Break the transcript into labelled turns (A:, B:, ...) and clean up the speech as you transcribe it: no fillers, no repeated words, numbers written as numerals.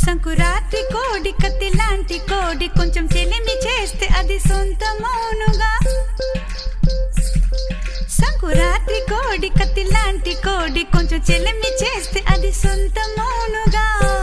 A: సంకురాత్రి కోడి కత్తి లాంటి కోడి కొంచెం చెలిమి చేస్తే అది సొంతమౌనుగా. సంకురాత్రి కోడి కత్తి లాంటి కోడి కొంచెం చెలిమి చేస్తే అది సొంతమౌనుగా.